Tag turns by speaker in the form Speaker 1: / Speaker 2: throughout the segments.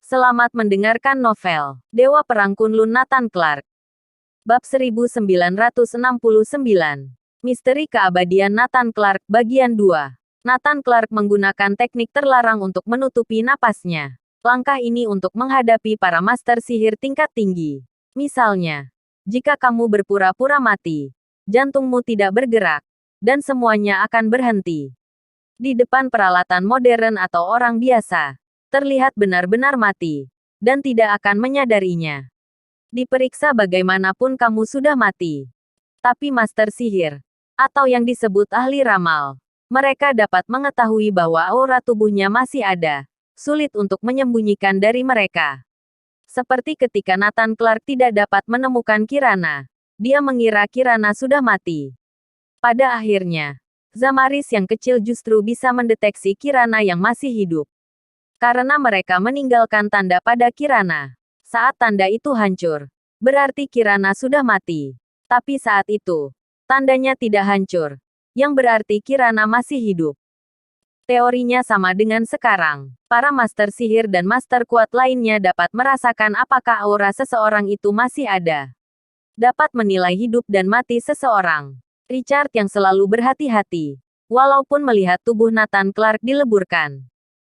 Speaker 1: Selamat mendengarkan novel Dewa Perang Kunlun Nathan Clark. Bab 1969. Misteri Keabadian Nathan Clark, Bagian 2. Nathan Clark menggunakan teknik terlarang untuk menutupi napasnya. Langkah ini untuk menghadapi para master sihir tingkat tinggi. Misalnya, jika kamu berpura-pura mati, jantungmu tidak bergerak, dan semuanya akan berhenti. Di depan peralatan modern atau orang biasa, terlihat benar-benar mati, dan tidak akan menyadarinya. Diperiksa bagaimanapun kamu sudah mati. Tapi master sihir, atau yang disebut ahli ramal, mereka dapat mengetahui bahwa aura tubuhnya masih ada, sulit untuk menyembunyikan dari mereka. Seperti ketika Nathan Clark tidak dapat menemukan Kirana, dia mengira Kirana sudah mati. Pada akhirnya, Zamaris yang kecil justru bisa mendeteksi Kirana yang masih hidup. Karena mereka meninggalkan tanda pada Kirana. Saat tanda itu hancur, berarti Kirana sudah mati. Tapi saat itu, tandanya tidak hancur, yang berarti Kirana masih hidup. Teorinya sama dengan sekarang. Para master sihir dan master kuat lainnya dapat merasakan apakah aura seseorang itu masih ada. Dapat menilai hidup dan mati seseorang. Richard yang selalu berhati-hati, walaupun melihat tubuh Nathan Clark dileburkan.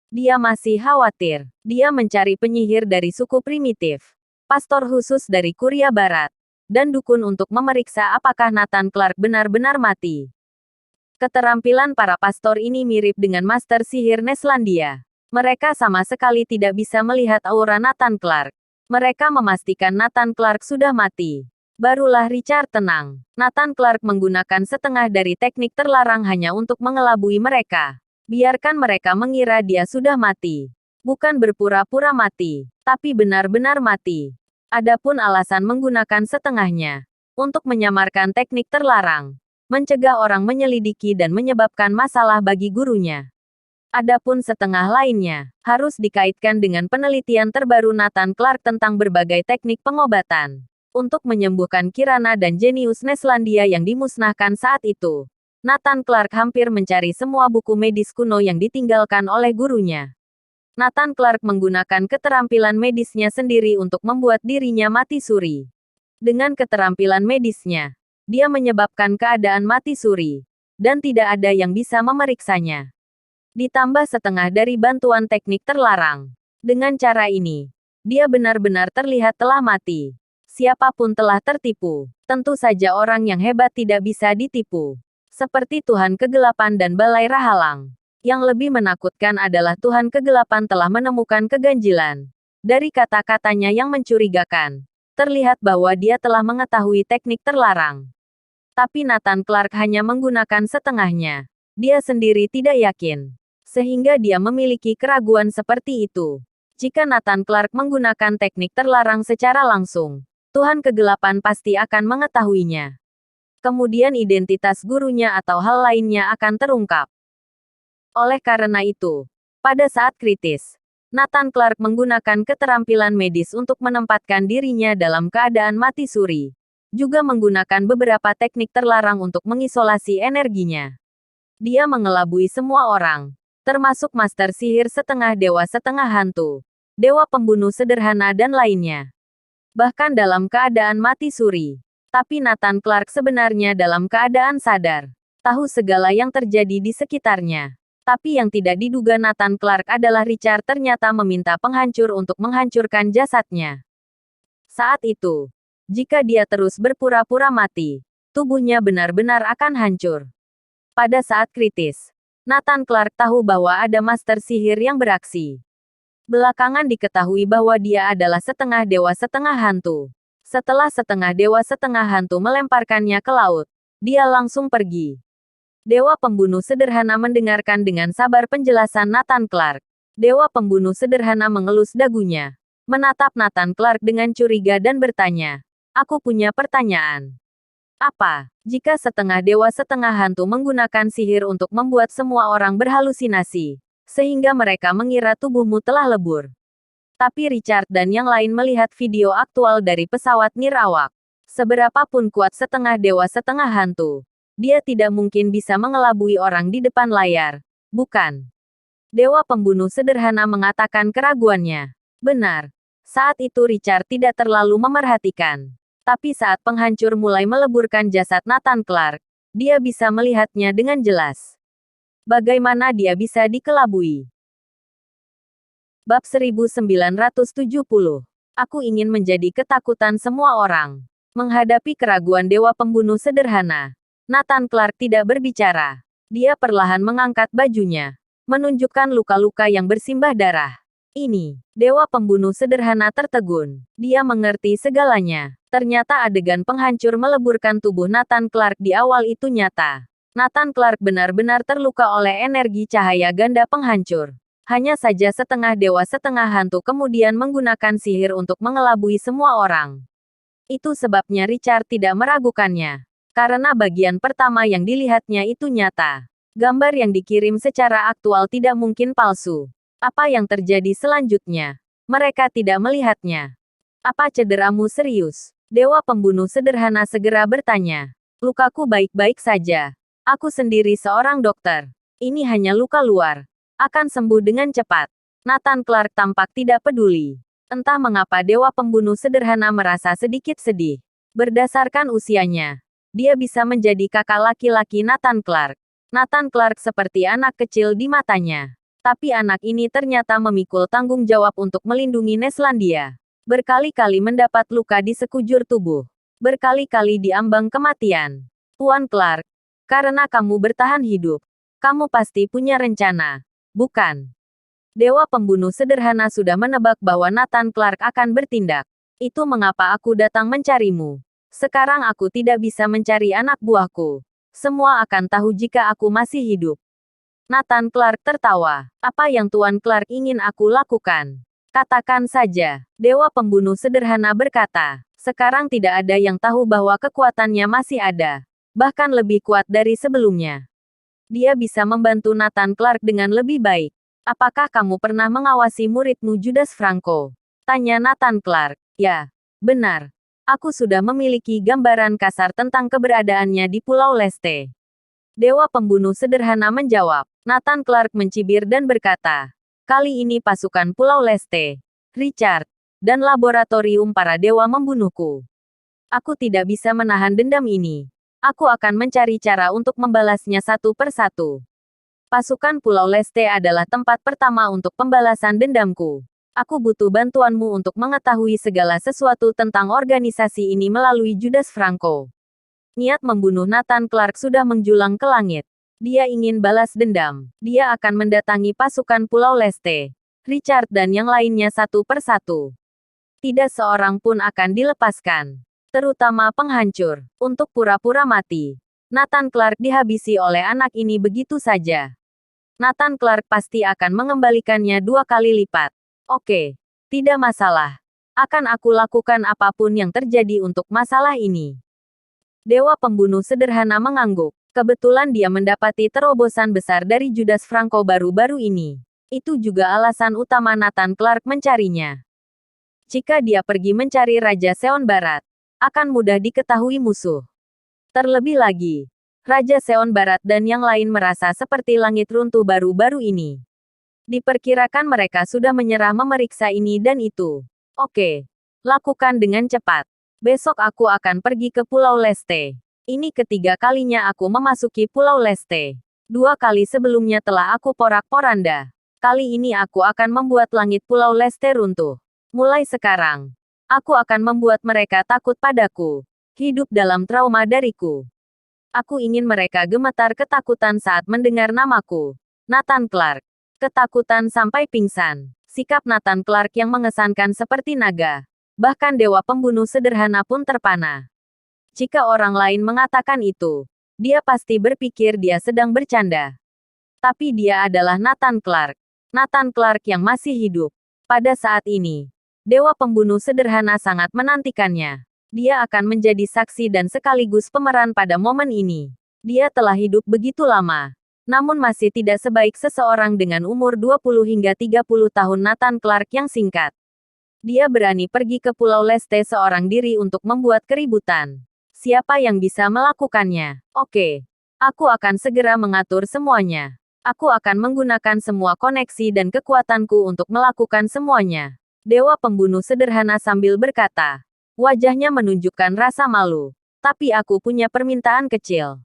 Speaker 1: Dia masih khawatir. Dia mencari penyihir dari suku primitif, pastor khusus dari Kuria Barat, dan dukun untuk memeriksa apakah Nathan Clark benar-benar mati. Keterampilan para pastor ini mirip dengan master sihir Neslandia. Mereka sama sekali tidak bisa melihat aura Nathan Clark. Mereka memastikan Nathan Clark sudah mati. Barulah Richard tenang. Nathan Clark menggunakan setengah dari teknik terlarang hanya untuk mengelabui mereka. Biarkan mereka mengira dia sudah mati. Bukan berpura-pura mati, tapi benar-benar mati. Adapun alasan menggunakan setengahnya untuk menyamarkan teknik terlarang, mencegah orang menyelidiki dan menyebabkan masalah bagi gurunya. Adapun setengah lainnya harus dikaitkan dengan penelitian terbaru Nathan Clark tentang berbagai teknik pengobatan untuk menyembuhkan Kirana dan jenius Neslandia yang dimusnahkan saat itu. Nathan Clark hampir mencari semua buku medis kuno yang ditinggalkan oleh gurunya. Nathan Clark menggunakan keterampilan medisnya sendiri untuk membuat dirinya mati suri. Dengan keterampilan medisnya, dia menyebabkan keadaan mati suri, dan tidak ada yang bisa memeriksanya. Ditambah setengah dari bantuan teknik terlarang. Dengan cara ini, dia benar-benar terlihat telah mati. Siapapun telah tertipu. Tentu saja orang yang hebat tidak bisa ditipu. Seperti Tuhan Kegelapan dan Balai Rahalang. Yang lebih menakutkan adalah Tuhan Kegelapan telah menemukan keganjilan. Dari kata-katanya yang mencurigakan, terlihat bahwa dia telah mengetahui teknik terlarang. Tapi Nathan Clark hanya menggunakan setengahnya. Dia sendiri tidak yakin. Sehingga dia memiliki keraguan seperti itu. Jika Nathan Clark menggunakan teknik terlarang secara langsung, Tuhan Kegelapan pasti akan mengetahuinya. Kemudian identitas gurunya atau hal lainnya akan terungkap. Oleh karena itu, pada saat kritis, Nathan Clark menggunakan keterampilan medis untuk menempatkan dirinya dalam keadaan mati suri. Juga menggunakan beberapa teknik terlarang untuk mengisolasi energinya. Dia mengelabui semua orang, termasuk master sihir setengah dewa setengah hantu, dewa pembunuh sederhana dan lainnya. Bahkan dalam keadaan mati suri. Tapi Nathan Clark sebenarnya dalam keadaan sadar. Tahu segala yang terjadi di sekitarnya. Tapi yang tidak diduga Nathan Clark adalah Richard ternyata meminta penghancur untuk menghancurkan jasadnya. Saat itu, jika dia terus berpura-pura mati, tubuhnya benar-benar akan hancur. Pada saat kritis, Nathan Clark tahu bahwa ada master sihir yang beraksi. Belakangan diketahui bahwa dia adalah setengah dewa setengah hantu. Setelah setengah dewa setengah hantu melemparkannya ke laut, dia langsung pergi. Dewa pembunuh sederhana mendengarkan dengan sabar penjelasan Nathan Clark. Dewa pembunuh sederhana mengelus dagunya, menatap Nathan Clark dengan curiga dan bertanya, "Aku punya pertanyaan. Apa, jika setengah dewa setengah hantu menggunakan sihir untuk membuat semua orang berhalusinasi, sehingga mereka mengira tubuhmu telah lebur?" Tapi Richard dan yang lain melihat video aktual dari pesawat nirawak. Seberapapun kuat setengah dewa setengah hantu, dia tidak mungkin bisa mengelabui orang di depan layar, bukan? Dewa pembunuh sederhana mengatakan keraguannya. Benar. Saat itu Richard tidak terlalu memerhatikan. Tapi saat penghancur mulai meleburkan jasad Nathan Clark, dia bisa melihatnya dengan jelas. Bagaimana dia bisa dikelabui? Bab 1970. Aku ingin menjadi ketakutan semua orang. Menghadapi keraguan dewa pembunuh sederhana, Nathan Clark tidak berbicara. Dia perlahan mengangkat bajunya, menunjukkan luka-luka yang bersimbah darah. Ini, dewa pembunuh sederhana tertegun. Dia mengerti segalanya. Ternyata adegan penghancur meleburkan tubuh Nathan Clark di awal itu nyata. Nathan Clark benar-benar terluka oleh energi cahaya ganda penghancur. Hanya saja setengah dewa setengah hantu kemudian menggunakan sihir untuk mengelabui semua orang. Itu sebabnya Richard tidak meragukannya. Karena bagian pertama yang dilihatnya itu nyata. Gambar yang dikirim secara aktual tidak mungkin palsu. Apa yang terjadi selanjutnya? Mereka tidak melihatnya. Apa cederamu serius? Dewa pembunuh sederhana segera bertanya. Lukaku baik-baik saja. Aku sendiri seorang dokter. Ini hanya luka luar. Akan sembuh dengan cepat. Nathan Clark tampak tidak peduli. Entah mengapa dewa pembunuh sederhana merasa sedikit sedih. Berdasarkan usianya, dia bisa menjadi kakak laki-laki Nathan Clark. Nathan Clark seperti anak kecil di matanya. Tapi anak ini ternyata memikul tanggung jawab untuk melindungi Neslandia. Berkali-kali mendapat luka di sekujur tubuh. Berkali-kali diambang kematian. Tuan Clark, karena kamu bertahan hidup, kamu pasti punya rencana, bukan? Dewa pembunuh sederhana sudah menebak bahwa Nathan Clark akan bertindak. Itu mengapa aku datang mencarimu. Sekarang aku tidak bisa mencari anak buahku. Semua akan tahu jika aku masih hidup. Nathan Clark tertawa. Apa yang Tuan Clark ingin aku lakukan? Katakan saja. Dewa pembunuh sederhana berkata. Sekarang tidak ada yang tahu bahwa kekuatannya masih ada. Bahkan lebih kuat dari sebelumnya. Dia bisa membantu Nathan Clark dengan lebih baik. Apakah kamu pernah mengawasi muridmu Judas Franco? Tanya Nathan Clark. Ya, benar. Aku sudah memiliki gambaran kasar tentang keberadaannya di Pulau Leste. Dewa pembunuh sederhana menjawab. Nathan Clark mencibir dan berkata, kali ini pasukan Pulau Leste, Richard, dan laboratorium para dewa membunuhku. Aku tidak bisa menahan dendam ini. Aku akan mencari cara untuk membalasnya satu persatu. Pasukan Pulau Leste adalah tempat pertama untuk pembalasan dendamku. Aku butuh bantuanmu untuk mengetahui segala sesuatu tentang organisasi ini melalui Judas Franco. Niat membunuh Nathan Clark sudah menjulang ke langit. Dia ingin balas dendam. Dia akan mendatangi pasukan Pulau Leste, Richard dan yang lainnya satu persatu. Tidak seorang pun akan dilepaskan. Terutama penghancur. Untuk pura-pura mati. Nathan Clark dihabisi oleh anak ini begitu saja. Nathan Clark pasti akan mengembalikannya 2 kali lipat. Oke. Tidak masalah. Akan aku lakukan apapun yang terjadi untuk masalah ini. Dewa pembunuh sederhana mengangguk. Kebetulan dia mendapati terobosan besar dari Judas Franco baru-baru ini. Itu juga alasan utama Nathan Clark mencarinya. Jika dia pergi mencari Raja Seon Barat, akan mudah diketahui musuh. Terlebih lagi, Raja Seon Barat dan yang lain merasa seperti langit runtuh baru-baru ini. Diperkirakan mereka sudah menyerah memeriksa ini dan itu. Oke, lakukan dengan cepat. Besok aku akan pergi ke Pulau Leste. Ini ketiga kalinya aku memasuki Pulau Leste. 2 kali sebelumnya telah aku porak-poranda. Kali ini aku akan membuat langit Pulau Leste runtuh. Mulai sekarang, aku akan membuat mereka takut padaku. Hidup dalam trauma dariku. Aku ingin mereka gemetar ketakutan saat mendengar namaku. Nathan Clark. Ketakutan sampai pingsan. Sikap Nathan Clark yang mengesankan seperti naga. Bahkan dewa pembunuh sederhana pun terpana. Jika orang lain mengatakan itu, dia pasti berpikir dia sedang bercanda. Tapi dia adalah Nathan Clark. Nathan Clark yang masih hidup. Pada saat ini, dewa pembunuh sederhana sangat menantikannya. Dia akan menjadi saksi dan sekaligus pemeran pada momen ini. Dia telah hidup begitu lama. Namun masih tidak sebaik seseorang dengan umur 20 hingga 30 tahun Nathan Clark yang singkat. Dia berani pergi ke Pulau Leste seorang diri untuk membuat keributan. Siapa yang bisa melakukannya? Oke. Aku akan segera mengatur semuanya. Aku akan menggunakan semua koneksi dan kekuatanku untuk melakukan semuanya. Dewa pembunuh sederhana sambil berkata. Wajahnya menunjukkan rasa malu. Tapi aku punya permintaan kecil.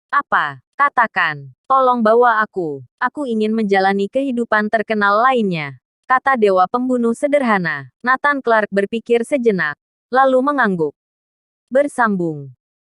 Speaker 1: Apa? Katakan. Tolong bawa aku. Aku ingin menjalani kehidupan terkenal lainnya. Kata dewa pembunuh sederhana. Nathan Clark berpikir sejenak. Lalu mengangguk. Bersambung.